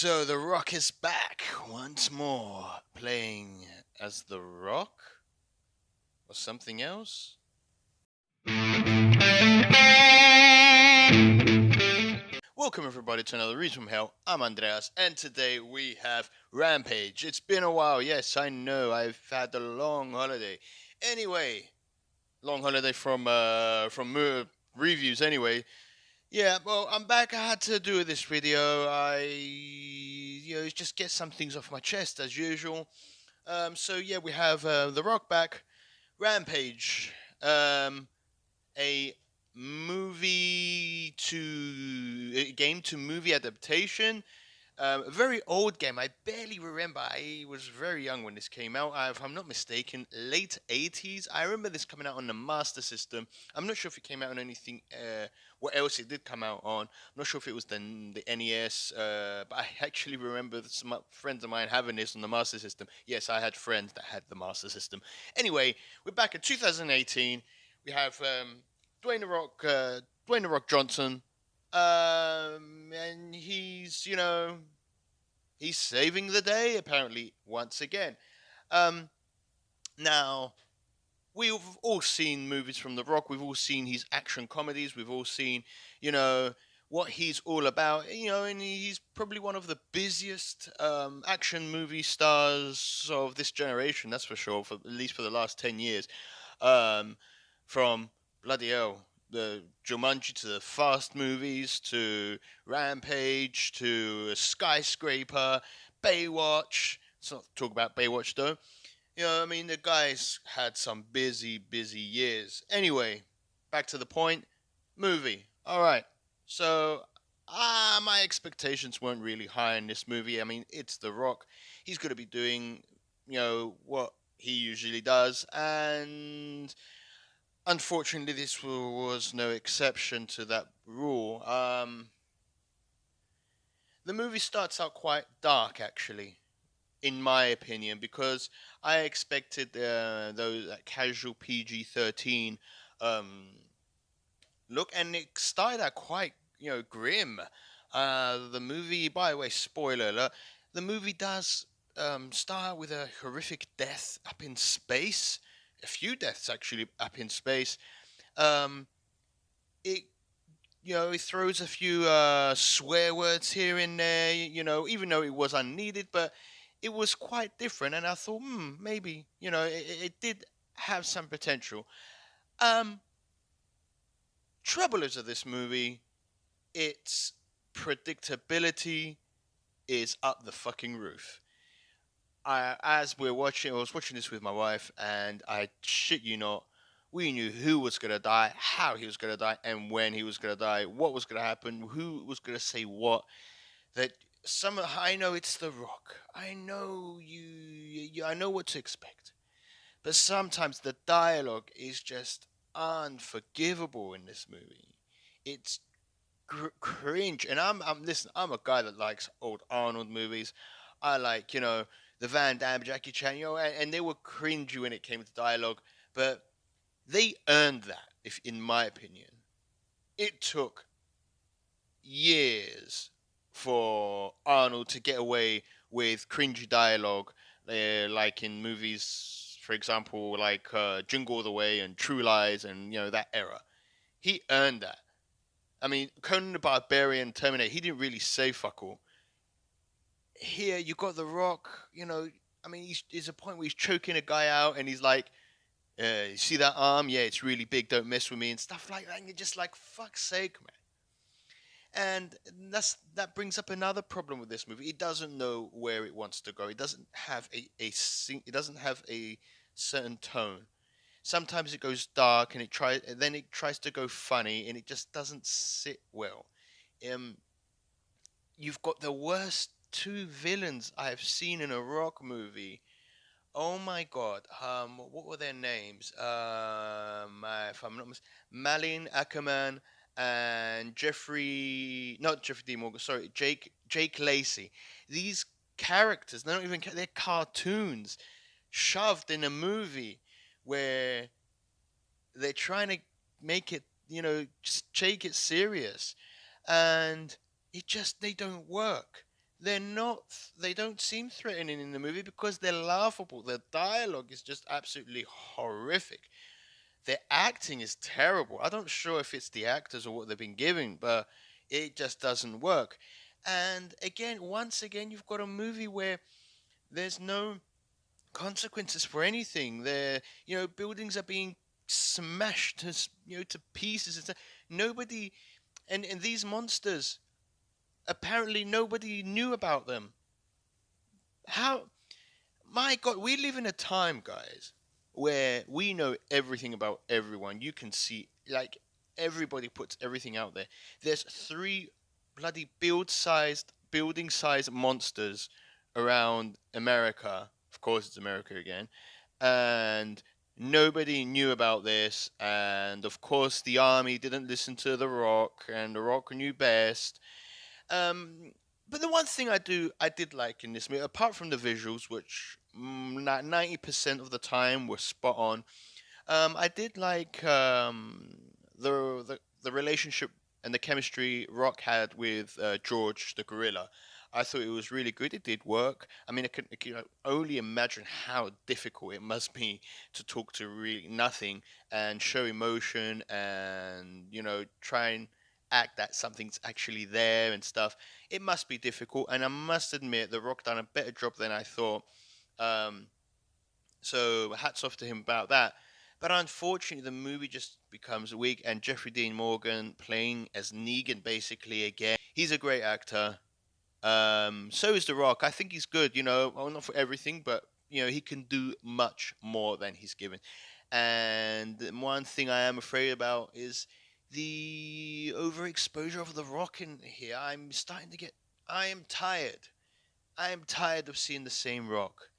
So The Rock is back once more, playing as The Rock or something else. Welcome everybody to another Read from Hell. I'm Andreas, and today we have Rampage. It's been a while, yes, I know. I've had a long holiday. Anyway, long holiday from reviews. Anyway, yeah, well, I'm back. I had to do this video. Just get some things off my chest as usual. So yeah, we have The Rock back, Rampage, a game to movie adaptation. A very old game. I barely remember. I was very young when this came out. If I'm not mistaken, late 80s. I remember this coming out on the Master System. I'm not sure if it came out on anything. What else it did come out on? I'm not sure if it was the NES. But I actually remember some friends of mine having this on the Master System. Yes, I had friends that had the Master System. Anyway, we're back in 2018. We have Dwayne the Rock Johnson. And he's saving the day apparently once again. Now we've all seen movies from The Rock. We've all seen his action comedies. We've all seen, what he's all about. And he's probably one of the busiest action movie stars of this generation. That's for sure. For at least for the last 10 years, from bloody hell, the Jumanji to the Fast movies to Rampage to Skyscraper, Baywatch. Let's not talk about Baywatch though. The guy's had some busy years. Anyway, back to the point. Movie. All right. So, my expectations weren't really high in this movie. It's The Rock. He's going to be doing, what he usually does, and unfortunately, this was no exception to that rule. The movie starts out quite dark, actually, in my opinion, because I expected that casual PG-13 look, and it started out quite, grim. The movie, by the way, spoiler alert, the movie does start with a horrific death up in space. A few deaths actually up in space. It it throws a few swear words here and there. Even though it was unneeded, but it was quite different. And I thought, maybe it did have some potential. Trouble is of this movie, its predictability is up the fucking roof. I was watching this with my wife, and I shit you not, we knew who was gonna die, how he was gonna die, and when he was gonna die, what was gonna happen, who was gonna say what. That I know it's The Rock. I know I know what to expect, but sometimes the dialogue is just unforgivable in this movie. It's cringe, and listen. I'm a guy that likes old Arnold movies. I like the Van Damme, Jackie Chan, and they were cringy when it came to dialogue, but they earned that. If in my opinion, it took years for Arnold to get away with cringy dialogue, like in movies, for example, like Jingle All the Way and True Lies, and that era. He earned that. Conan the Barbarian, Terminator, he didn't really say fuck all. Here, you got The Rock, there's a point where he's choking a guy out and he's like, you see that arm? Yeah, it's really big, don't mess with me, and stuff like that. And you're just like, fuck's sake, man. And that brings up another problem with this movie. It doesn't know where it wants to go. It doesn't have it doesn't have a certain tone. Sometimes it goes dark and then it tries to go funny, and it just doesn't sit well. You've got the worst two villains I've seen in a Rock movie. Oh my god. What were their names? If I'm not Malin Ackerman and not Jeffrey D. Morgan. Sorry, Jake Lacey. These characters, they're not even they're cartoons shoved in a movie where they're trying to make it, just take it serious, and they don't work. they're not, they don't seem threatening in the movie because they're laughable. The dialogue is just absolutely horrific. Their acting is terrible. I don't sure if it's the actors or what they've been giving, but it just doesn't work. And again, once again, you've got a movie where there's no consequences for anything. Buildings are being smashed to to pieces. Nobody, and these monsters, apparently nobody knew about them. How? My God, we live in a time, guys, where we know everything about everyone. You can see, like, everybody puts everything out there. There's three bloody building sized monsters around America. Of course, it's America again. And nobody knew about this. And of course, the army didn't listen to The Rock, and The Rock knew best. Um, but the one thing I did like in this movie, apart from the visuals, which 90% of the time were spot on, I did like the relationship and the chemistry Rock had with George the gorilla. I thought it was really good. It did work. I mean, I can only imagine how difficult it must be to talk to really nothing and show emotion and try and act that something's actually there and stuff. It must be difficult, and I must admit, The Rock done a better job than I thought. Um, so hats off to him about that. But unfortunately, the movie just becomes weak, and Jeffrey Dean Morgan playing as Negan basically again. He's a great actor. So is The Rock. I think he's good. Well, not for everything, but he can do much more than he's given. And one thing I am afraid about is the overexposure of The Rock in here. I'm starting to get. I am tired. I am tired of seeing the same Rock.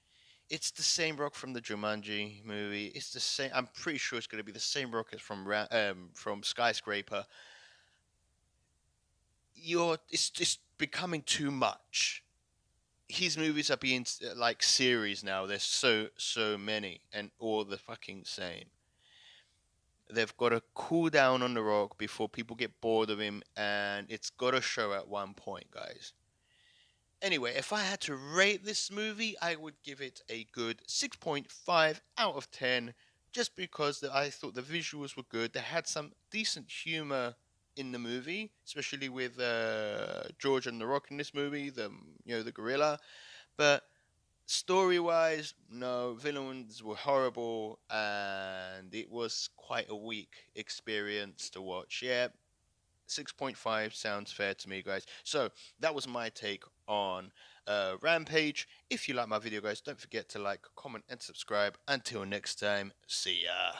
It's the same Rock from the Jumanji movie. It's the same. I'm pretty sure it's going to be the same Rock as from Skyscraper. It's becoming too much. His movies are being like series now. There's so many and all the fucking same. They've got to cool down on The Rock before people get bored of him, and it's got to show at one point, guys. Anyway, if I had to rate this movie, I would give it a good 6.5 out of 10, just because I thought the visuals were good. They had some decent humor in the movie, especially with George and The Rock in this movie, the gorilla. But story-wise, no, villains were horrible, and it was quite a weak experience to watch. Yeah, 6.5 sounds fair to me, guys. So that was my take on Rampage. If you like my video, guys, don't forget to like, comment, and subscribe. Until next time, see ya.